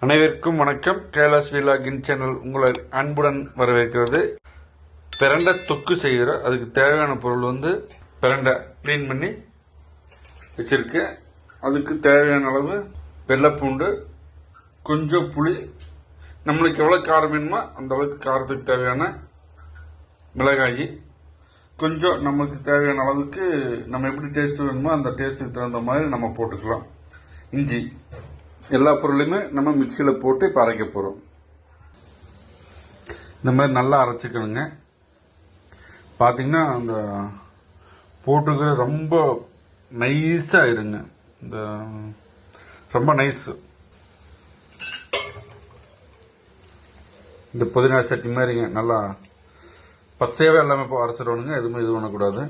அனைவருக்கும் வணக்கம். கைலாஷ் விலாகின் சேனல் உங்களை அன்புடன் வரவேற்கிறது. பிரண்டை தொக்கு செய்கிற அதுக்கு தேவையான பொருள் பிரண்டை க்ளீன் பண்ணி வச்சிருக்கேன். அதுக்கு தேவையான அளவு வெள்ளைப்பூண்டு, கொஞ்சம் புளி, நம்மளுக்கு எவ்வளோ காரம் வேணுமோ அந்த அளவுக்கு காரத்துக்கு தேவையான மிளகாய், கொஞ்சம் நமக்கு தேவையான அளவுக்கு நம்ம எப்படி டேஸ்ட் வேணுமோ அந்த டேஸ்ட்டுக்கு தகுந்த மாதிரி நம்ம போட்டுக்கலாம். இஞ்சி, எல்லா பொருளையுமே நம்ம மிக்சியில் போட்டு இப்போ அரைக்க போகிறோம். இந்த மாதிரி நல்லா அரைச்சிக்கணுங்க. பார்த்தீங்கன்னா அந்த போட்டுக்கிற ரொம்ப நைஸாக இருங்க. இந்த ரொம்ப நைஸ். இந்த புதினா சட்னி மாதிரிங்க, நல்லா பச்சையாகவே எல்லாமே இப்போ அரைச்சிடணுங்க. எதுவுமே இது பண்ணக்கூடாது.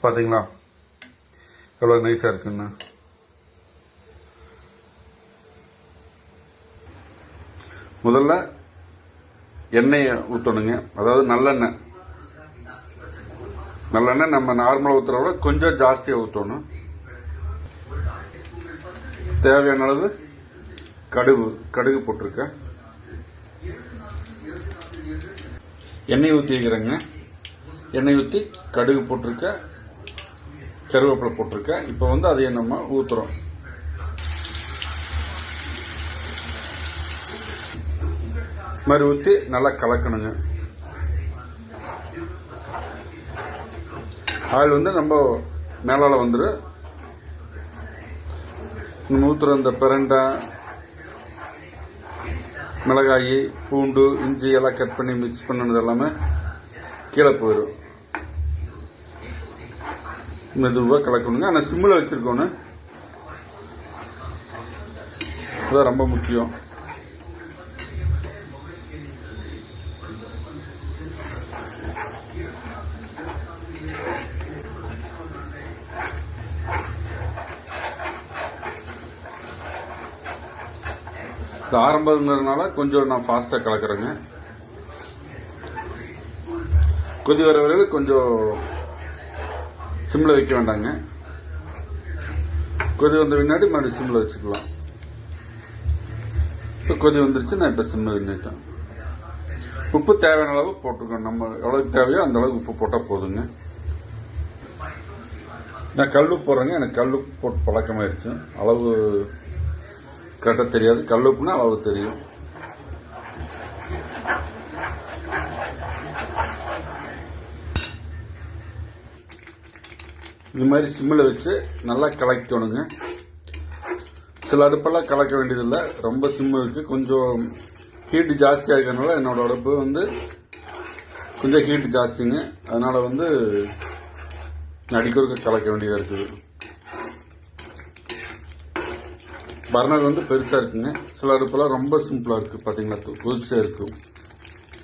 பார்த்தீங்களா எவ்வளோ நைஸாக இருக்குன்னு. முதல்ல எண்ணெயை ஊற்றணுங்க. அதாவது நல்லெண்ணெய். நல்லெண்ணெய் நம்ம நார்மலாக ஊற்றுற விட கொஞ்சம் ஜாஸ்தியாக ஊற்றணும். தேவையான அளவு கடுகு போட்டிருக்கேன். எண்ணெய் ஊற்றிக்கிறேங்க. எண்ணெய் ஊற்றி கடுகு போட்டிருக்கேன், கருவேப்பிலை போட்டிருக்கேன். இப்போ அதையே நம்ம ஊற்றுறோம். மாதிரி ஊற்றி நல்லா கலக்கணுங்க. ஆயில் நம்ம மேலால் வந்துடும். நம்ம ஊற்றுற இந்த பிரண்டை, மிளகாய், பூண்டு, இஞ்சி எல்லாம் கட் பண்ணி மிக்ஸ் பண்ணது எல்லாமே கீழே போயிடும். மெதுவாக கலக்கணுங்க. ஆனால் சிம்மில் வச்சுருக்கோன்னு, அதுதான் ரொம்ப முக்கியம். ஆரம்பங்கிறதுனால கொஞ்சம் நான் ஃபாஸ்ட்டாக கலக்கிறேங்க. கொதி வர வரையில் கொஞ்சம் சிம்மில் வைக்க வேண்டாங்க. கொதி வந்த பின்னாடி மறுபடியும் சிம்மில் வச்சுக்கலாம். இப்போ கொதி வந்துருச்சு, நான் இப்போ சிம்மில் நின்றுட்டேன். உப்பு தேவையான அளவு போட்டுக்கணும். நம்ம எவ்வளோக்கு தேவையோ அந்த அளவுக்கு உப்பு போட்டால் போதுங்க. நான் கல்லுப்பு போடுறேங்க. எனக்கு கல்லுப்பு போட்டு பழக்கமாயிருச்சு. அளவு கரெக்டாக தெரியாது. கல்லுப்புனா அளவு தெரியும். இது மாதிரி சிம்மில் வச்சு நல்லா கலக்கணுங்க. சில அடுப்பெல்லாம் கலக்க வேண்டியதில்லை. ரொம்ப சிம்மு இருக்குது. கொஞ்சம் ஹீட்டு ஜாஸ்தியாக இருக்கிறதுனால என்னோட அடுப்பு கொஞ்சம் ஹீட்டு ஜாஸ்திங்க. அதனால் அடிக்கொருக்க கலக்க வேண்டியதாக இருக்குது. பர்னர் பெருசாக இருக்குங்க. சில அடுப்பெல்லாம் ரொம்ப சிம்பிளாக இருக்குது. பார்த்தீங்களா, கொதிச்சே இருக்கும்,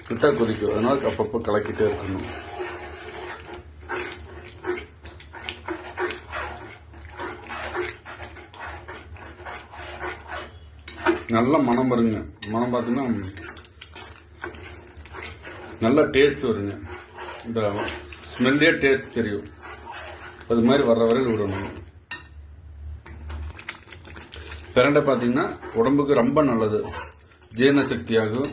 விட்டா கொதிக்கும். அதனால அப்பப்போ கலக்கிட்டே இருக்கணும். நல்ல மனம் வருங்க. மனம் பார்த்தீங்கன்னா நல்ல டேஸ்ட் வருங்க. இந்த ஸ்மெல்லே டேஸ்ட் தெரியும். அது மாதிரி வர்ற வரையில் விடணும். பிரண்டை பார்த்தீங்கன்னா உடம்புக்கு ரொம்ப நல்லது. ஜீரண சக்தியாகும்.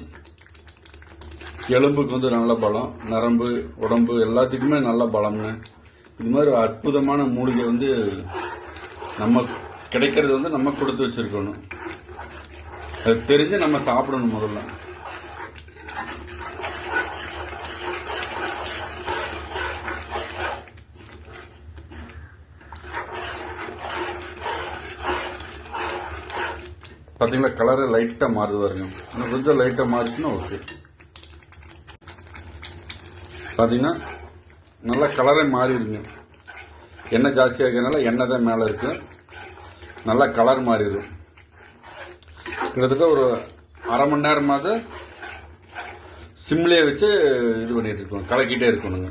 எலும்புக்கு நல்ல பலம், நரம்பு, உடம்பு எல்லாத்துக்குமே நல்ல பலம்ங்க. இது மாதிரி அற்புதமான மூலிகை நம்ம கிடைக்கிறது நம்ம கொடுத்து வச்சிருக்கணும். அது தெரிஞ்சு நம்ம சாப்பிடணும். முதல்ல பார்த்தீங்களா, கலரை லைட்டாக மாறுது பாருங்க. இன்னும் கொஞ்சம் லைட்டாக மாறுச்சுன்னா ஓகே. பார்த்தீங்கன்னா நல்லா கலரே மாறிடுங்க. எண்ணெய் ஜாஸ்தியாக இருக்கிறதுனால எண்ணெய் தான் மேலே இருக்கு. நல்லா கலர் மாறிடும். கிட்டத்தட்ட ஒரு அரை மணி நேரமாவது சிம்லேயே வச்சு இது பண்ணிட்டு இருக்கணும், கலக்கிட்டே இருக்கணுங்க.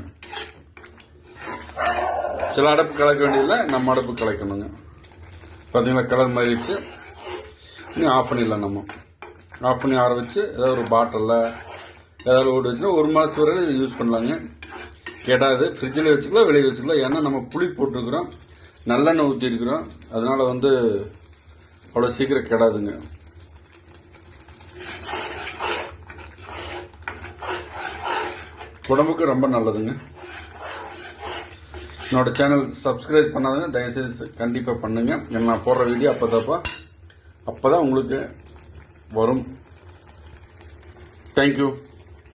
சில அடுப்பு கலக்க வேண்டியதில்லை, நம்ம அடுப்பு கலக்கணுங்க. பார்த்தீங்களா, கலர் மாறிடுச்சு. இன்னும் ஆஃப் பண்ணிடலாம். நம்ம ஆஃப் பண்ணி ஆற வச்சு ஏதாவது ஒரு பாட்டிலில் ஏதாவது ஓடி வச்சுன்னா 1 மாதம் வரை யூஸ் பண்ணலாங்க. கெடாது. ஃப்ரிட்ஜில் வச்சுக்கலாம், வெளியே வச்சுக்கலாம். ஏன்னா நம்ம புளி போட்டிருக்கிறோம், நல்லெண்ணெய் ஊற்றிருக்கிறோம். அதனால அவ்வளோ சீக்கிரம் கெடாதுங்க. உடம்புக்கு ரொம்ப நல்லதுங்க. என்னோட சேனல் சப்ஸ்கிரைப் பண்ணாதவங்க தயவுசெய்து கண்டிப்பாக பண்ணுங்க. நான் போடுற வீடியோ அப்போதான் உங்களுக்கு வரும். தேங்க்யூ.